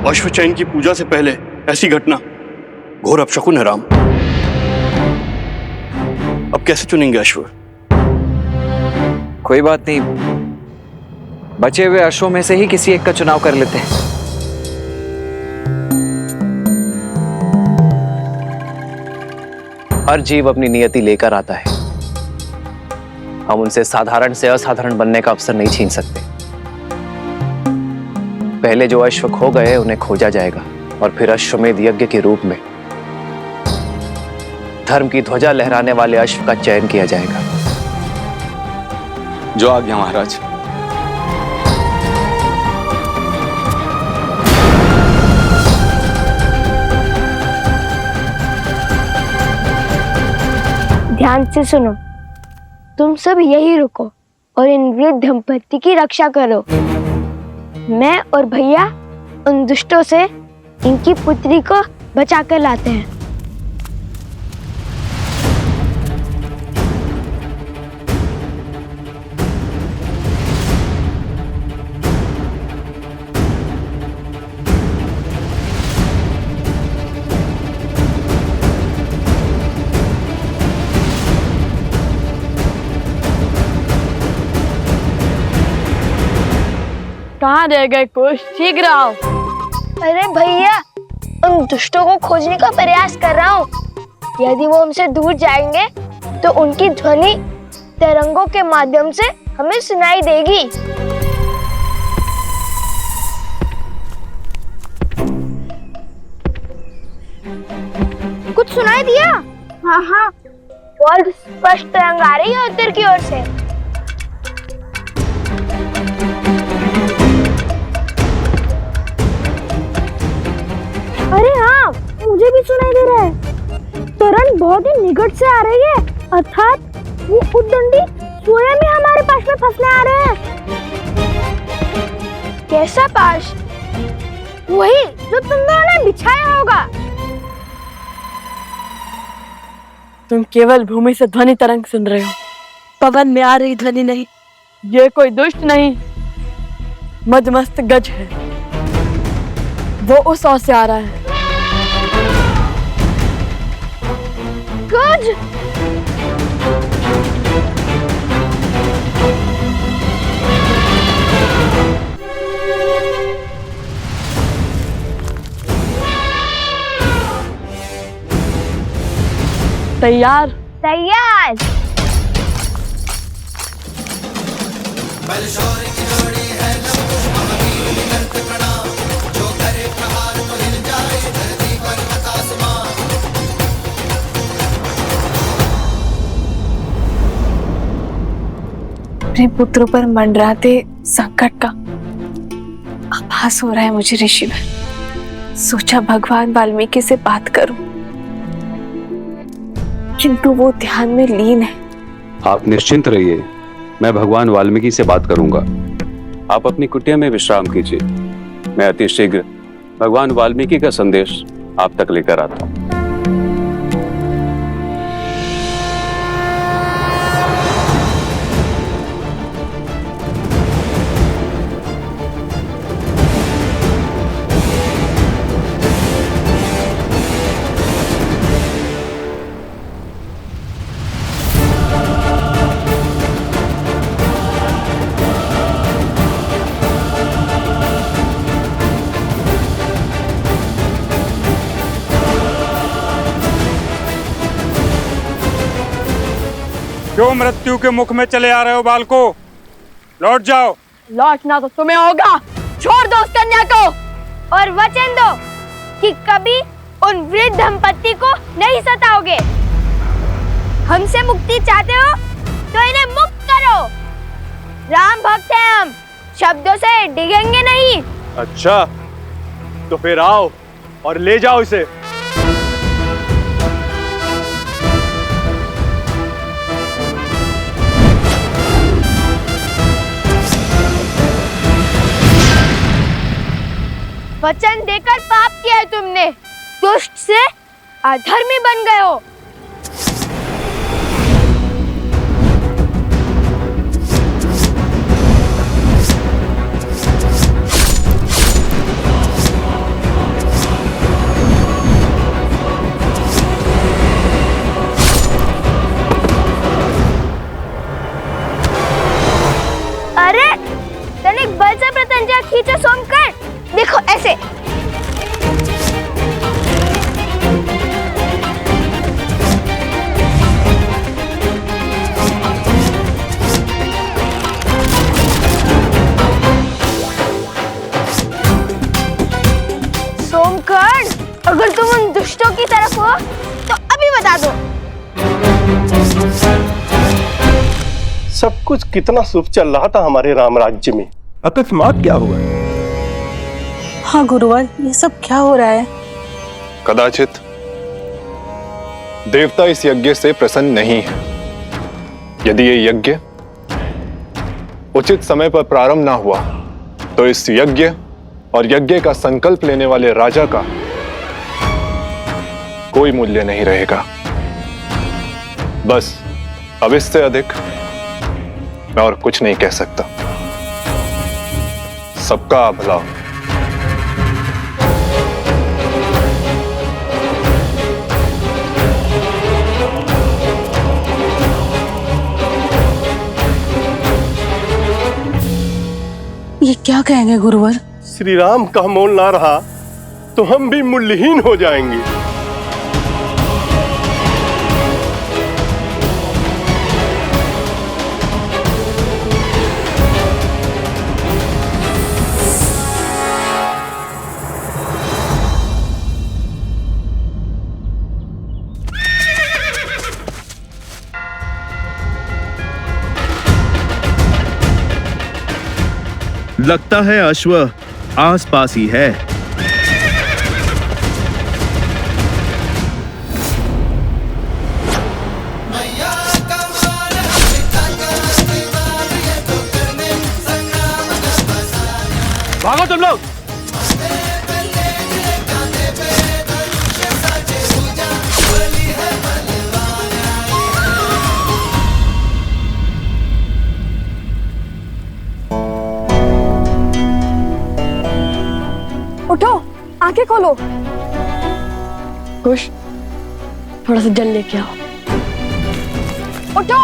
अश्वचैन की पूजा से पहले ऐसी घटना घोर अपशकुन है राम। अब कैसे चुनेंगे अश्व? कोई बात नहीं, बचे हुए अश्वों में से ही किसी एक का चुनाव कर लेते हैं। हर जीव अपनी नियति लेकर आता है। हम उनसे साधारण से असाधारण बनने का अवसर नहीं छीन सकते। पहले जो अश्व खो गए उन्हें खोजा जाएगा और फिर अश्वमेध यज्ञ के रूप में धर्म की ध्वजा लहराने वाले अश्व का चयन किया जाएगा। जो आज्ञा महाराज। ध्यान से सुनो, तुम सब यही रुको और इन वृद्ध दंपत्ति की रक्षा करो। मैं और भैया उन दुष्टों से इनकी पुत्री को बचा कर लाते हैं। कहाँ रह गए कुछ? शीघ्र आओ। अरे भैया, उन दुष्टों को खोजने का प्रयास कर रहा हूँ। यदि वो हमसे दूर जाएंगे तो उनकी ध्वनि तरंगों के माध्यम से हमें सुनाई देगी। कुछ सुनाई दिया? हाँ हाँ, बहुत स्पष्ट तरंग आ रही है उत्तर की ओर से। अरे हाँ, मुझे भी सुनाई दे रहा है। तरंग बहुत ही निकट से आ रही है, अर्थात वो उद्दंडी स्वयं ही हमारे पास में फंसने आ रहे हैं। कैसा पाश? वही जो तुम दोनों ने बिछाया होगा। तुम केवल भूमि से ध्वनि तरंग सुन रहे हो, पवन में आ रही ध्वनि नहीं। ये कोई दुष्ट नहीं, मदमस्त गज है। वो उस ओर से आ रहा है। गज? तैयार? तैयार। अपने पुत्रों पर मंडराते संकट का आभास हो रहा है मुझे ऋषिवर। सोचा भगवान वाल्मीकि से बात करूं, किंतु वो ध्यान में लीन है। आप निश्चिंत रहिए, मैं भगवान वाल्मीकि से बात करूंगा। आप अपनी कुटिया में विश्राम कीजिए। मैं अति शीघ्र भगवान वाल्मीकि का संदेश आप तक लेकर आता हूँ। क्यों मृत्यु के मुख में चले आ रहे हो बालको? लौट जाओ। लौटना तो तुम्हें होगा। छोड़ दो उस कन्या को और वचन दो कि कभी उन वृद्ध दंपत्ति को नहीं सताओगे। हमसे मुक्ति चाहते हो तो इन्हें मुक्त करो। राम भक्त हैं हम, शब्दों से डिगेंगे नहीं। अच्छा, तो फिर आओ और ले जाओ इसे। वचन देकर पाप किया है तुमने, दुष्ट से अधर्मी बन गए हो। दुष्टों की तरफ हो तो अभी बता दो। सब कुछ कितना शुभ चल रहा था हमारे राम राज्य में, अकस्मात क्या हुआ? हाँ गुरुवर, ये सब क्या हो रहा है? कदाचित देवता इस यज्ञ से प्रसन्न नहीं है। यदि ये यज्ञ उचित समय पर प्रारंभ ना हुआ तो इस यज्ञ और यज्ञ का संकल्प लेने वाले राजा का कोई मूल्य नहीं रहेगा। बस अब इससे अधिक मैं और कुछ नहीं कह सकता। सबका भला। ये क्या कहेंगे गुरुवर? श्री राम का मोल ना रहा तो हम भी मूल्यहीन हो जाएंगे। लगता है अश्व आसपास ही है। भागो तुम लोग। उठो, आंखें खोलो। कुश, थोड़ा सा जल लेके आओ। उठो।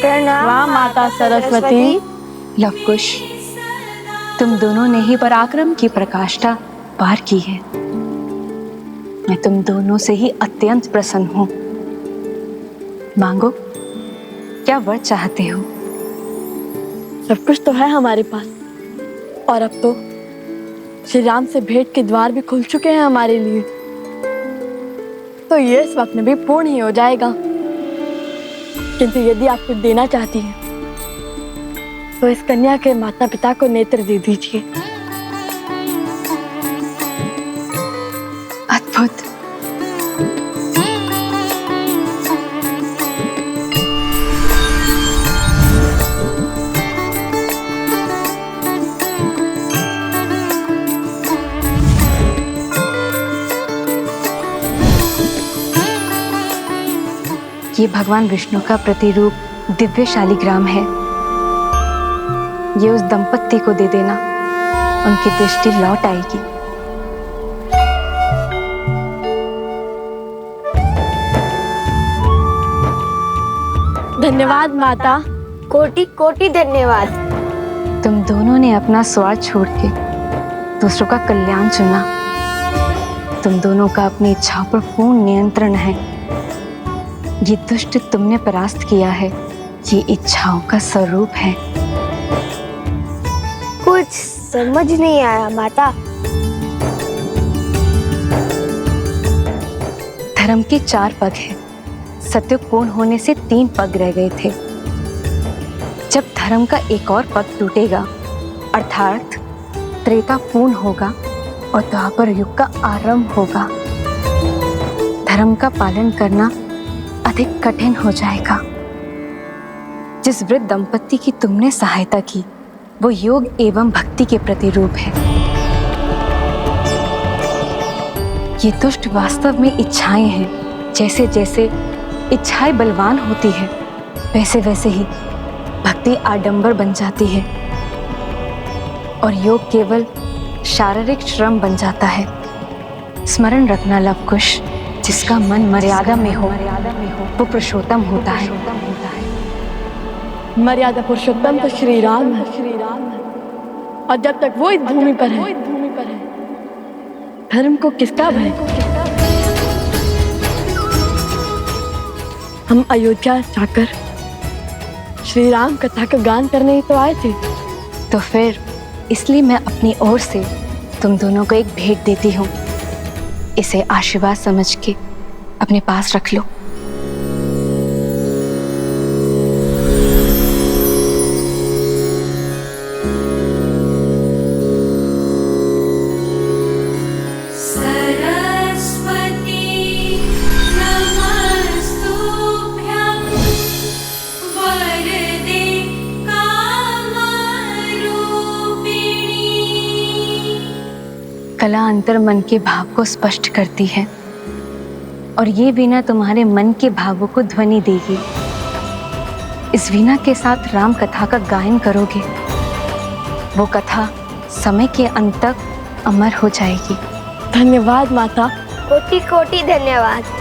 प्रणाम माता सरस्वती। लवकुश, तुम दोनों ने ही पराक्रम की प्रकाष्ठा पार की है। मैं तुम दोनों से ही अत्यंत प्रसन्न हूँ। मांगो, क्या वर चाहते हो? सब कुछ तो है हमारे पास, और अब तो श्री राम से भेंट के द्वार भी खुल चुके हैं हमारे लिए, तो ये स्वप्न भी पूर्ण ही हो जाएगा। किंतु यदि आप कुछ देना चाहती हैं तो इस कन्या के माता पिता को नेत्र दे दीजिए। अद्भुत। ये भगवान विष्णु का प्रतिरूप दिव्य शालिग्राम है। ये उस दंपत्ति को दे देना, उनकी दृष्टि लौट आएगी। धन्यवाद माता। कोटि कोटि धन्यवाद। तुम दोनों ने अपना स्वार्थ छोड़ के दूसरों का कल्याण चुना। तुम दोनों का अपनी इच्छाओं पर पूर्ण नियंत्रण है। ये दुष्ट तुमने परास्त किया है, ये इच्छाओं का स्वरूप है। कुछ समझ नहीं आया माता। धर्म के 4 पग हैं। सत्य पूर्ण होने से 3 पग रह गए थे। जब धर्म का एक और पग टूटेगा अर्थात त्रेता पूर्ण होगा और द्वापर युग का आरंभ होगा। धर्म का पालन करना अधिक कठिन हो जाएगा। जिस वृद्ध दंपति की तुमने सहायता की वो योग एवं भक्ति के प्रतिरूप है। ये दुष्ट वास्तव में इच्छाएं हैं। जैसे जैसे इच्छाएं बलवान होती है वैसे वैसे ही भक्ति आडंबर बन जाती है और योग केवल शारीरिक श्रम बन जाता है। स्मरण रखना लवकुश, जिसका मन मर्यादा में हो वो पुरुषोत्तम होता है। मर्यादा पुरुषोत्तम तो श्री राम है, और जब तक वो इस भूमि पर है धर्म को किसका भय। हम अयोध्या जाकर श्री राम कथा का गान करने ही तो आए थे। तो फिर इसलिए मैं अपनी ओर से तुम दोनों को एक भेंट देती हूँ। इसे आशीर्वाद समझ के अपने पास रख लो। कला अंतर मन के भाव को स्पष्ट करती है और ये वीणा तुम्हारे मन के भावों को ध्वनि देगी। इस वीणा के साथ राम कथा का गायन करोगे, वो कथा समय के अंत तक अमर हो जाएगी। धन्यवाद माता, कोटि कोटि धन्यवाद।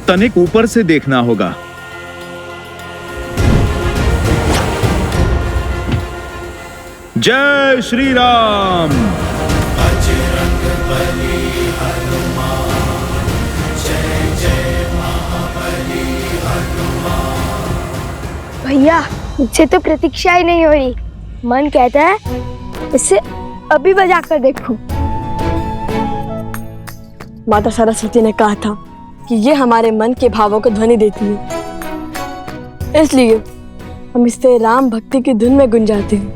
तनिक ऊपर से देखना होगा। जय श्री राम। भैया मुझसे तो प्रतीक्षा ही नहीं हो रही। मन कहता है इसे अभी बजा कर देखूं। माता सरस्वती ने कहा था कि ये हमारे मन के भावों को ध्वनि देती है, इसलिए हम इससे राम भक्ति की धुन में गुंजाते हैं।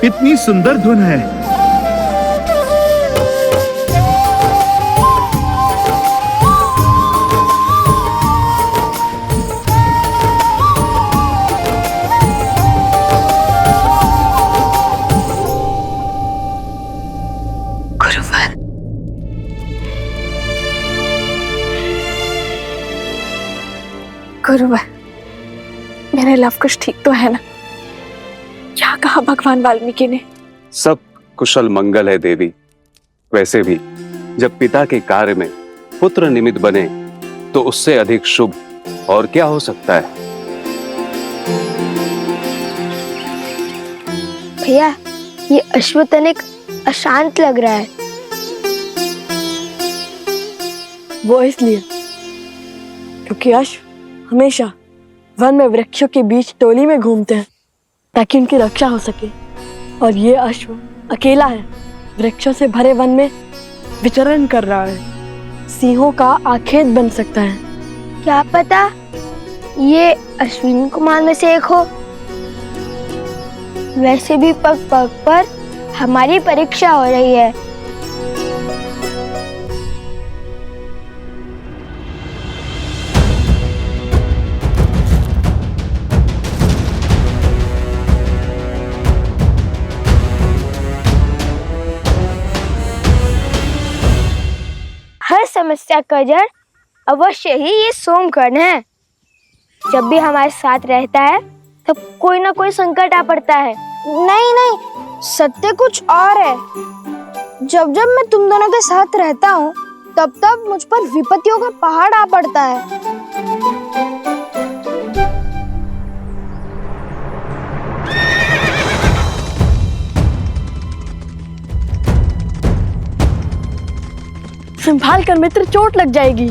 इतनी सुंदर धुन है। गुरुवर, गुरुवर, मेरे लव कुश ठीक तो है ना? क्या कहा भगवान वाल्मीकि ने? सब कुशल मंगल है देवी। वैसे भी जब पिता के कार्य में पुत्र निमित्त बने तो उससे अधिक शुभ और क्या हो सकता है। भैया ये अश्वतनिक अशांत लग रहा है। वो इसलिए क्योंकि अश्व हमेशा वन में वृक्षों के बीच टोली में घूमते हैं ताकि उनकी रक्षा हो सके। और ये अश्व अकेला है, वृक्षों से भरे वन में विचरण कर रहा है। सिंहों का आखेट बन सकता है। क्या पता ये अश्विन कुमार में से एक हो। वैसे भी पग पग पर हमारी परीक्षा हो रही है। हर समस्या का जड़ अवश्य ही ये सोमकर्ण है। जब भी हमारे साथ रहता है तब कोई ना कोई संकट आ पड़ता है। नहीं नहीं, सत्य कुछ और है। जब जब मैं तुम दोनों के साथ रहता हूँ तब तब मुझ पर विपत्तियों का पहाड़ आ पड़ता है। संभाल कर मित्र, चोट लग जाएगी।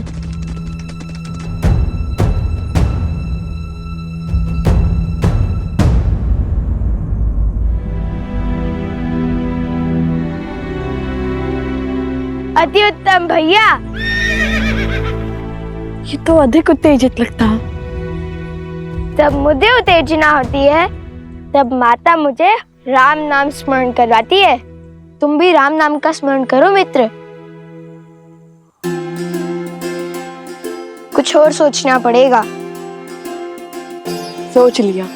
अति उत्तम भैया। ये तो अधिक उत्तेजित लगता है। जब मुझे उत्तेजना होती है तब माता मुझे राम नाम स्मरण करवाती है। तुम भी राम नाम का स्मरण करो मित्र। कुछ और सोचना पड़ेगा। सोच लिया।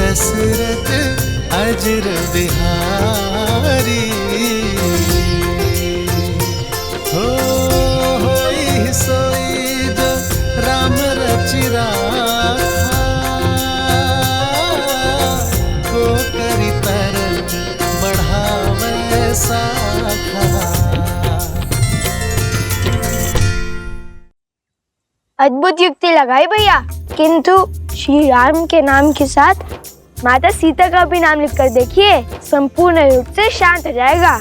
दशरथ अजर बिहारी होई सोई जो राम रचिरा को करी तरन बढ़ावे साखा। अद्भुत युक्ति लगाई भैया, किंतु श्री राम के नाम के साथ माता सीता का भी नाम लिखकर देखिए, संपूर्ण रूप से शांत हो जाएगा।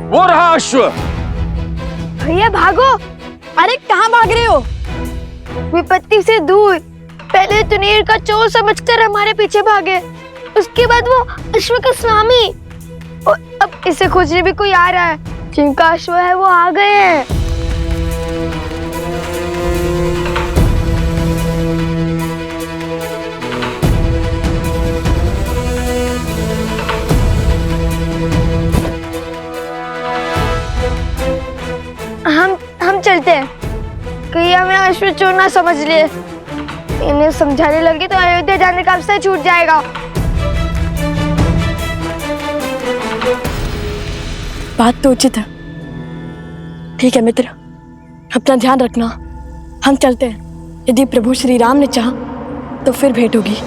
वो रहा अश्व। भैया भागो। अरे कहाँ भाग रहे हो? विपत्ति से दूर। पहले तुनीर का चोर समझकर हमारे पीछे भागे, उसके बाद वो अश्व का स्वामी, और अब इसे खोजने भी कोई आ रहा है। जिनका अश्व है वो आ गए हैं। हम चलते हैं, कहीं हमें अश्व चोर ना समझ लिए। इन्हें समझाने लगे तो अयोध्या जाने का अवसर छूट जाएगा। बात तो उचित है। ठीक है मित्र, अपना ध्यान रखना। हम चलते हैं। यदि प्रभु श्री राम ने चाहा तो फिर भेंट होगी।